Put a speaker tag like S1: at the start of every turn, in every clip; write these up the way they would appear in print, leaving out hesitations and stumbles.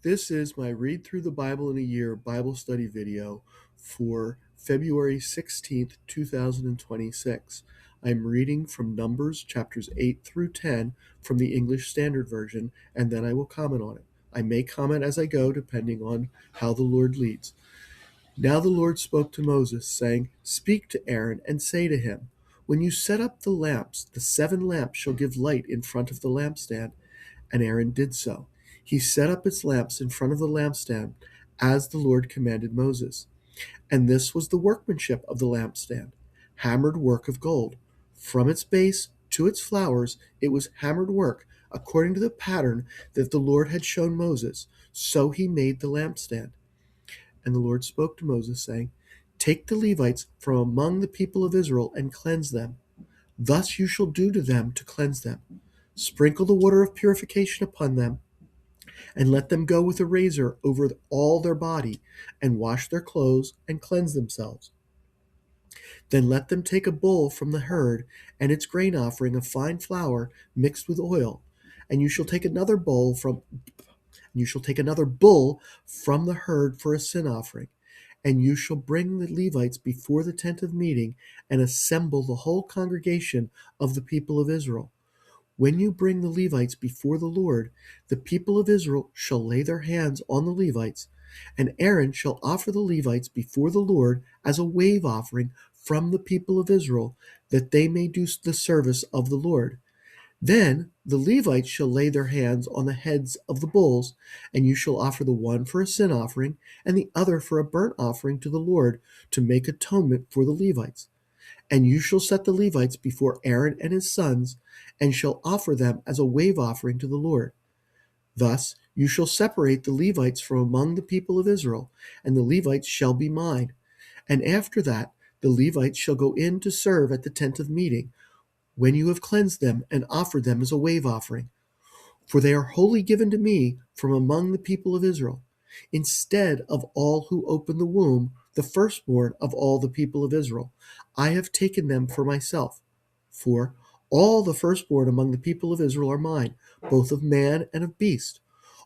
S1: This is my Read Through the Bible in a Year Bible study video for February 16th, 2026. I'm reading from Numbers chapters 8 through 10 from the English Standard Version, and then I will comment on it. I may comment as I go, depending on how the Lord leads. Now the Lord spoke to Moses, saying, "Speak to Aaron and say to him, when you set up the lamps, the 7 lamps shall give light in front of the lampstand." And Aaron did so. He set up its lamps in front of the lampstand, as the Lord commanded Moses. And this was the workmanship of the lampstand: hammered work of gold. From its base to its flowers it was hammered work, according to the pattern that the Lord had shown Moses. So he made the lampstand. And the Lord spoke to Moses, saying, "Take the Levites from among the people of Israel and cleanse them. Thus you shall do to them to cleanse them. Sprinkle the water of purification upon them, and let them go with a razor over all their body, and wash their clothes, and cleanse themselves. Then let them take a bull from the herd, and its grain offering of fine flour mixed with oil, and you shall take another bull from the herd for a sin offering. And you shall bring the Levites before the tent of meeting, and assemble the whole congregation of the people of Israel. When you bring the Levites before the Lord, the people of Israel shall lay their hands on the Levites, and Aaron shall offer the Levites before the Lord as a wave offering from the people of Israel, that they may do the service of the Lord. Then the Levites shall lay their hands on the heads of the bulls, and you shall offer the one for a sin offering, and the other for a burnt offering to the Lord, to make atonement for the Levites. And you shall set the Levites before Aaron and his sons, and shall offer them as a wave offering to the Lord. Thus you shall separate the Levites from among the people of Israel, and the Levites shall be mine. And after that the Levites shall go in to serve at the tent of meeting, when you have cleansed them and offered them as a wave offering. For they are wholly given to me from among the people of Israel. Instead of all who open the womb, the firstborn of all the people of Israel, I have taken them for myself. For all the firstborn among the people of Israel are mine, both of man and of beast.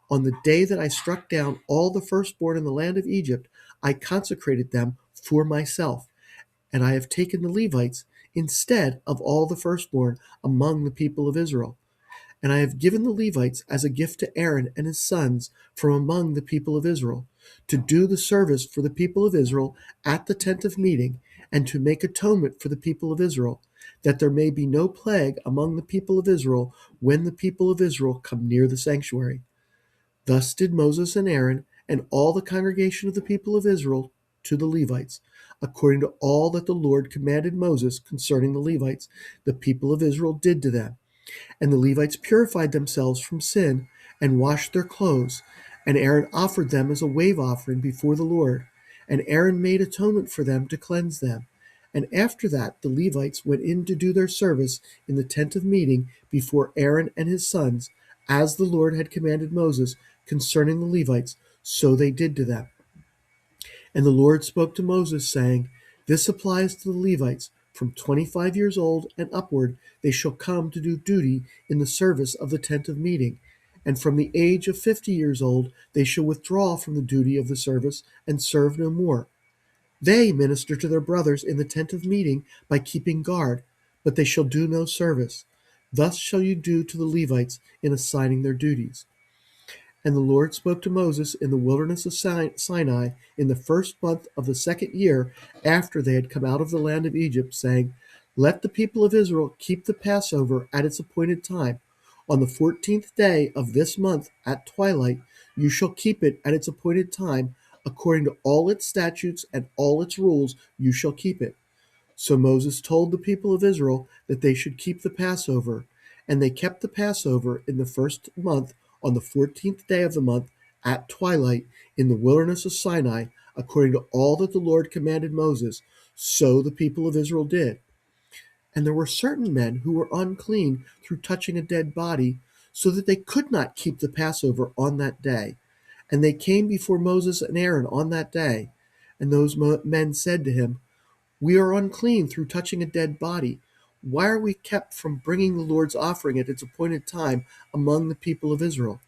S1: On the day that I struck down all the firstborn in the land of Egypt, I consecrated them for myself, and I have taken the Levites instead of all the firstborn among the people of Israel. And I have given the Levites as a gift to Aaron and his sons from among the people of Israel, to do the service for the people of Israel at the tent of meeting, and to make atonement for the people of Israel, that there may be no plague among the people of Israel when the people of Israel come near the sanctuary. Thus did Moses and Aaron and all the congregation of the people of Israel to the Levites, according to all that the Lord commanded Moses concerning the Levites, the people of Israel did to them. And the Levites purified themselves from sin and washed their clothes. And Aaron offered them as a wave offering before the Lord. And Aaron made atonement for them to cleanse them. And after that, the Levites went in to do their service in the tent of meeting before Aaron and his sons, as the Lord had commanded Moses concerning the Levites, so they did to them. And the Lord spoke to Moses, saying, "This applies to the Levites. From 25 years old and upward they shall come to do duty in the service of the tent of meeting. And from the age of 50 years old they shall withdraw from the duty of the service and serve no more. They minister to their brothers in the tent of meeting by keeping guard, but they shall do no service. Thus shall you do to the Levites in assigning their duties." And the Lord spoke to Moses in the wilderness of Sinai in the first month of the second year after they had come out of the land of Egypt, saying, "Let the people of Israel keep the Passover at its appointed time. On the 14th day of this month at twilight, you shall keep it at its appointed time. According to all its statutes and all its rules, you shall keep it." So Moses told the people of Israel that they should keep the Passover, and they kept the Passover in the first month on the 14th day of the month at twilight in the wilderness of Sinai, according to all that the Lord commanded Moses. So the people of Israel did. And there were certain men who were unclean through touching a dead body, so that they could not keep the Passover on that day. And they came before Moses and Aaron on that day. And those men said to him, "We are unclean through touching a dead body. Why are we kept from bringing the Lord's offering at its appointed time among the people of Israel?"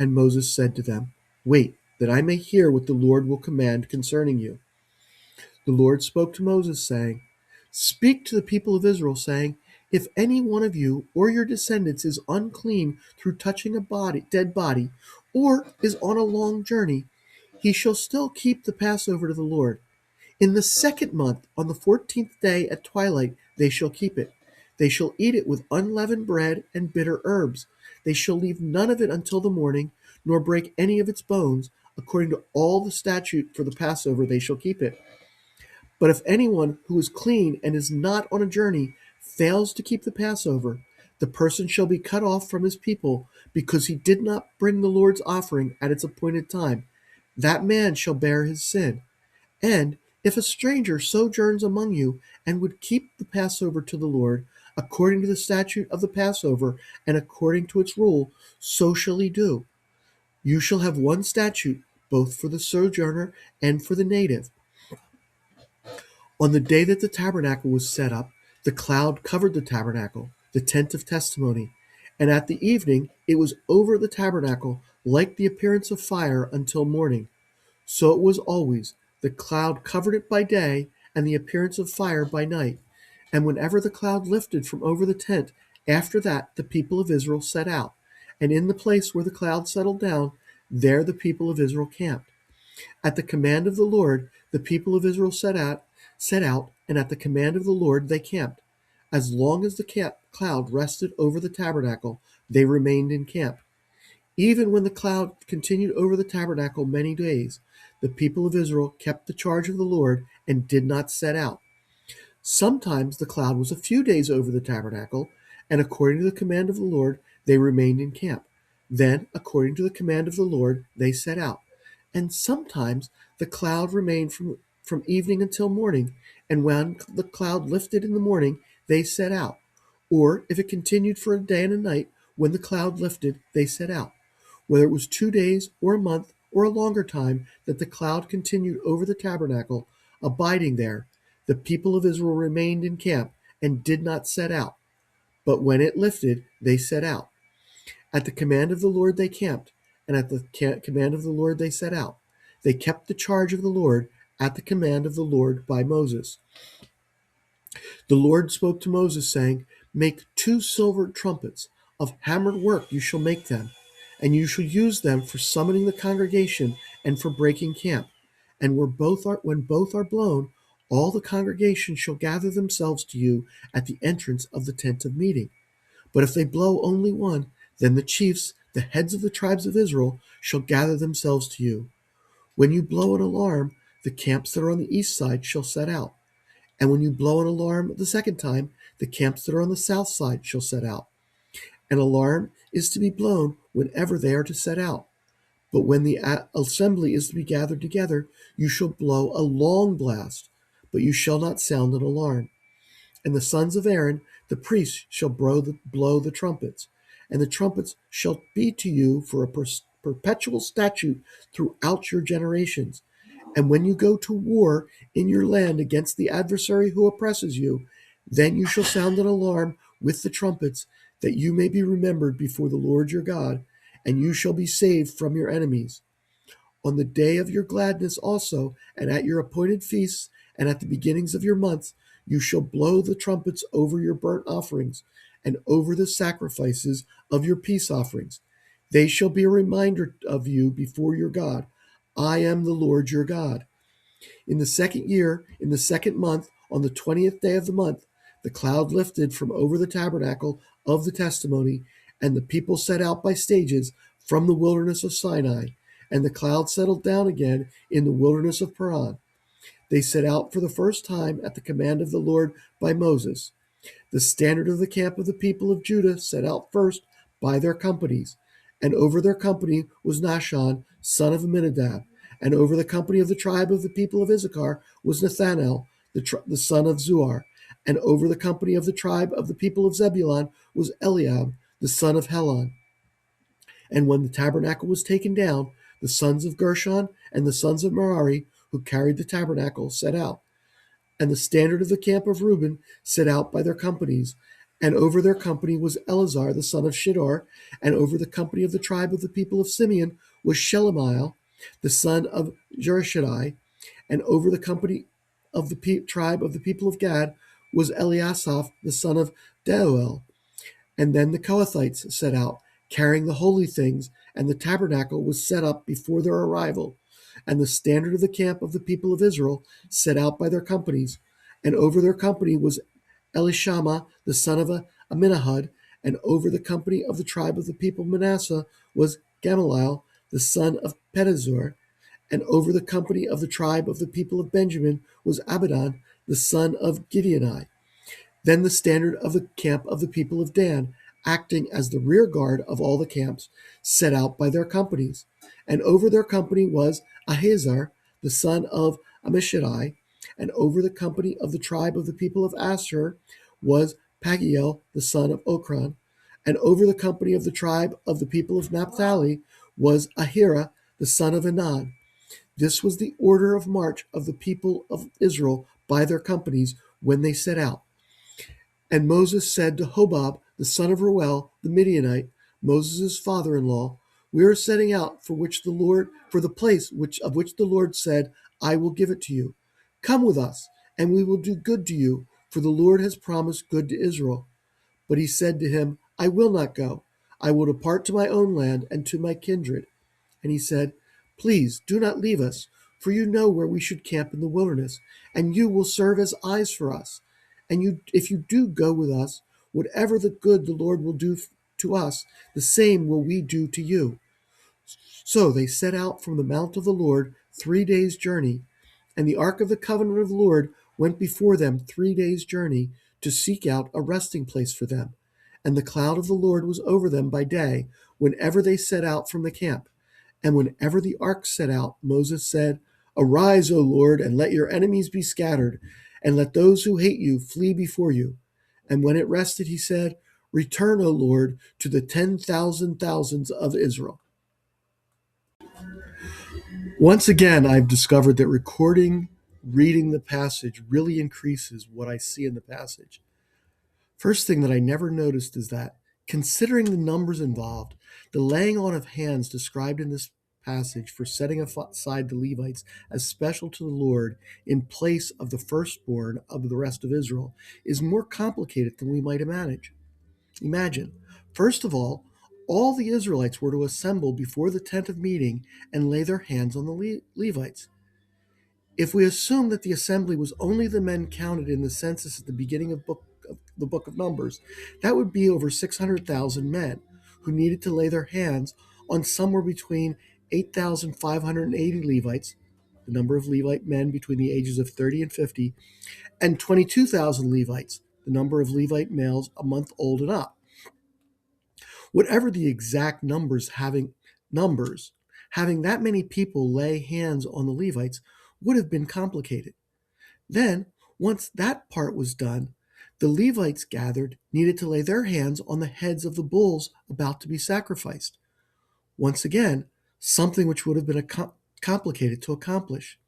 S1: And Moses said to them, Wait, that I may hear what the Lord will command concerning you." The Lord spoke to Moses, saying, "Speak to the people of Israel, saying, if any one of you or your descendants is unclean through touching a dead body, or is on a long journey, he shall still keep the Passover to the Lord. In the second month, on the 14th day at twilight, they shall keep it. They shall eat it with unleavened bread and bitter herbs. They shall leave none of it until the morning, nor break any of its bones. According to all the statute for the Passover, they shall keep it. But if anyone who is clean and is not on a journey fails to keep the Passover, the person shall be cut off from his people, because he did not bring the Lord's offering at its appointed time. That man shall bear his sin. And if a stranger sojourns among you and would keep the Passover to the Lord, according to the statute of the Passover and according to its rule, so shall he do. You shall have one statute, both for the sojourner and for the native. On the day that the tabernacle was set up, the cloud covered the tabernacle, the tent of testimony, and at the evening it was over the tabernacle like the appearance of fire until morning. So it was always. The cloud covered it by day, and the appearance of fire by night. And whenever the cloud lifted from over the tent, after that the people of Israel set out. And in the place where the cloud settled down, there the people of Israel camped. At the command of the Lord, the people of Israel set out, and at the command of the Lord they camped. As long as the cloud rested over the tabernacle, they remained in camp. Even when the cloud continued over the tabernacle many days, the people of Israel kept the charge of the Lord and did not set out. Sometimes the cloud was a few days over the tabernacle, and according to the command of the Lord, they remained in camp. Then, according to the command of the Lord, they set out. And sometimes the cloud remained from evening until morning, and when the cloud lifted in the morning, they set out. Or if it continued for a day and a night, when the cloud lifted, they set out. Whether it was 2 days or a month or a longer time that the cloud continued over the tabernacle, abiding there, the people of Israel remained in camp and did not set out. But when it lifted, they set out. At the command of the Lord they camped, and at the command of the Lord they set out. They kept the charge of the Lord at the command of the Lord by Moses. The Lord spoke to Moses, saying, "Make 2 silver trumpets. Of hammered work you shall make them, and you shall use them for summoning the congregation and for breaking camp. And when both are blown, all the congregation shall gather themselves to you at the entrance of the tent of meeting. But if they blow only one, then the chiefs, the heads of the tribes of Israel, shall gather themselves to you. When you blow an alarm, the camps that are on the east side shall set out. And when you blow an alarm the second time, the camps that are on the south side shall set out. An alarm is to be blown whenever they are to set out. But when the assembly is to be gathered together, you shall blow a long blast, but you shall not sound an alarm. And the sons of Aaron, the priests, shall blow the trumpets. And the trumpets shall be to you for a perpetual statute throughout your generations. And when you go to war in your land against the adversary who oppresses you, then you shall sound an alarm with the trumpets, that you may be remembered before the Lord your God, and you shall be saved from your enemies. On the day of your gladness also, and at your appointed feasts, and at the beginnings of your months, you shall blow the trumpets over your burnt offerings, and over the sacrifices of your peace offerings. They shall be a reminder of you before your God. I am the Lord your God. In the second year, in the second month, on the 20th day of the month, the cloud lifted from over the tabernacle of the testimony, and the people set out by stages from the wilderness of Sinai, and the cloud settled down again in the wilderness of Paran. They set out for the first time at the command of the Lord by Moses. The standard of the camp of the people of Judah set out first by their companies, and over their company was Nahshon, son of Amminadab, and over the company of the tribe of the people of Issachar was Nathanael, the son of Zuar, and over the company of the tribe of the people of Zebulun was Eliab, the son of Helon. And when the tabernacle was taken down, the sons of Gershon and the sons of Merari, who carried the tabernacle, set out. And the standard of the camp of Reuben set out by their companies. And over their company was Eleazar the son of Shedar, and over the company of the tribe of the people of Simeon was Shelemiah, the son of Jerushaddai, and over the company of the tribe of the people of Gad was Eliasaph, the son of Deuel. And then the Kohathites set out, carrying the holy things, and the tabernacle was set up before their arrival. And the standard of the camp of the people of Israel set out by their companies. And over their company was Elishama, the son of Amminahud, and over the company of the tribe of the people of Manasseh was Gamaliel, the son of Pedazur, and over the company of the tribe of the people of Benjamin was Abidan, the son of Gideoni. Then the standard of the camp of the people of Dan, acting as the rear guard of all the camps, set out by their companies. And over their company was Ahiezer, the son of Ammishaddai, and over the company of the tribe of the people of Asher was Pagiel, the son of Okran, and over the company of the tribe of the people of Naphtali was Ahira, the son of Enad. This was the order of march of the people of Israel by their companies when they set out. And Moses said to Hobab, the son of Reuel, the Midianite, Moses' father-in-law, we are setting out for the place of which the Lord said, I will give it to you. Come with us, and we will do good to you, for the Lord has promised good to Israel. But he said to him, I will not go. I will depart to my own land and to my kindred. And he said, Please do not leave us, for you know where we should camp in the wilderness, and you will serve as eyes for us. And if you do go with us, whatever the good the Lord will do to us, the same will we do to you. So they set out from the mount of the Lord 3 days' journey, and the ark of the covenant of the Lord went before them 3 days' journey to seek out a resting place for them. And the cloud of the Lord was over them by day, whenever they set out from the camp. And whenever the ark set out, Moses said, Arise, O Lord, and let your enemies be scattered, and let those who hate you flee before you. And when it rested, he said, Return, O Lord, to the 10,000 thousands of Israel. Once again, I've discovered that reading the passage really increases what I see in the passage. First thing that I never noticed is that, considering the numbers involved, the laying on of hands described in this passage for setting aside the Levites as special to the Lord in place of the firstborn of the rest of Israel is more complicated than we might imagine. First of all the Israelites were to assemble before the tent of meeting and lay their hands on the Levites. If we assume that the assembly was only the men counted in the census at the beginning of the book of Numbers, that would be over 600,000 men who needed to lay their hands on somewhere between 8,580 Levites, the number of Levite men between the ages of 30 and 50, and 22,000 Levites, the number of Levite males a month old and up. Whatever the exact numbers, having that many people lay hands on the Levites would have been complicated. Then, once that part was done, the Levites gathered needed to lay their hands on the heads of the bulls about to be sacrificed. Once again, something which would have been complicated to accomplish.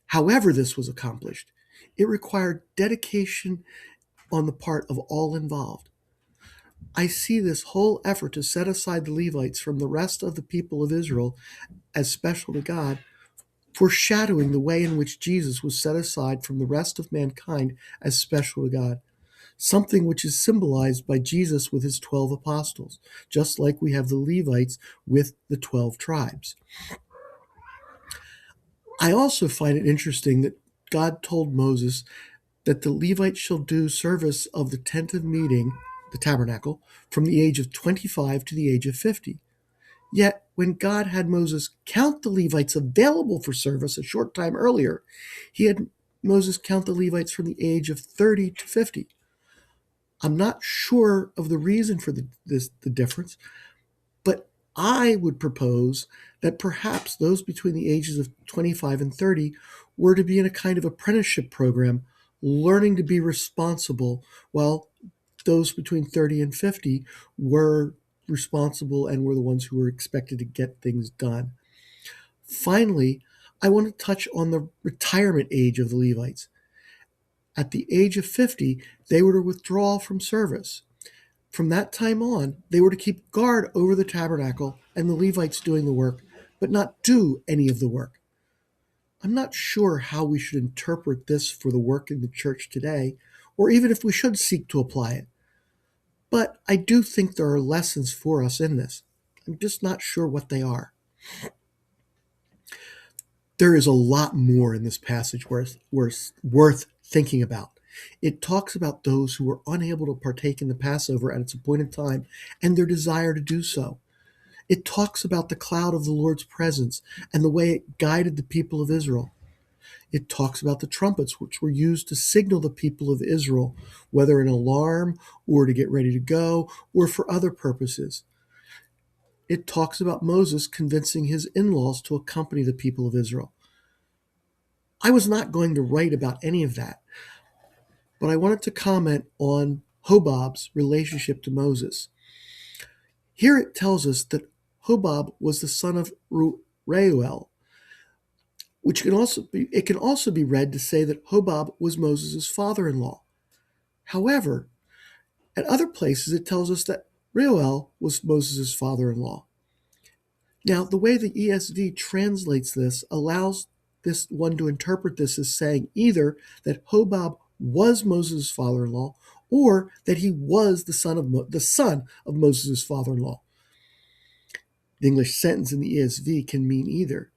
S1: However this was accomplished, it required dedication on the part of all involved. I see this whole effort to set aside the Levites from the rest of the people of Israel as special to God, foreshadowing the way in which Jesus was set aside from the rest of mankind as special to God, something which is symbolized by Jesus with his 12 apostles, just like we have the Levites with the 12 tribes. I also find it interesting that God told Moses that the Levites shall do service of the tent of meeting, the tabernacle, from the age of 25 to the age of 50. Yet, when God had Moses count the Levites available for service a short time earlier, he had Moses count the Levites from the age of 30 to 50. I'm not sure of the reason for the difference, but I would propose that perhaps those between the ages of 25 and 30 were to be in a kind of apprenticeship program, learning to be responsible, while those between 30 and 50 were responsible and were the ones who were expected to get things done. Finally, I want to touch on the retirement age of the Levites. At the age of 50, they were to withdraw from service. From that time on, they were to keep guard over the tabernacle and the Levites doing the work, but not do any of the work. I'm not sure how we should interpret this for the work in the church today, or even if we should seek to apply it. But I do think there are lessons for us in this. I'm just not sure what they are. There is a lot more in this passage worth thinking about. It talks about those who were unable to partake in the Passover at its appointed time and their desire to do so. It talks about the cloud of the Lord's presence and the way it guided the people of Israel. It talks about the trumpets, which were used to signal the people of Israel, whether an alarm or to get ready to go or for other purposes. It talks about Moses convincing his in-laws to accompany the people of Israel. I was not going to write about any of that, but I wanted to comment on Hobab's relationship to Moses. Here it tells us that Hobab was the son of Reuel, which can also be read to say that Hobab was Moses' father-in-law. However, at other places it tells us that Reuel was Moses' father-in-law. Now, the way the ESV translates this allows this one to interpret this as saying either that Hobab was Moses' father-in-law or that he was the son of Moses' father-in-law. The English sentence in the ESV can mean either.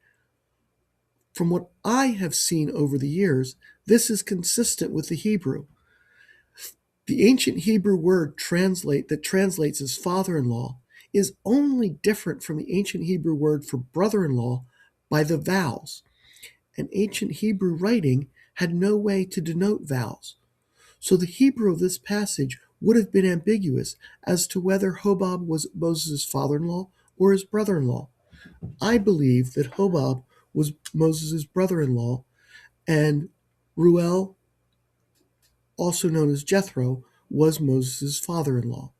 S1: From what I have seen over the years, this is consistent with the Hebrew. The ancient Hebrew word that translates as father-in-law is only different from the ancient Hebrew word for brother-in-law by the vowels. And ancient Hebrew writing had no way to denote vowels. So the Hebrew of this passage would have been ambiguous as to whether Hobab was Moses' father-in-law or his brother-in-law. I believe that Hobab was Moses' brother-in-law, and Reuel, also known as Jethro, was Moses' father-in-law.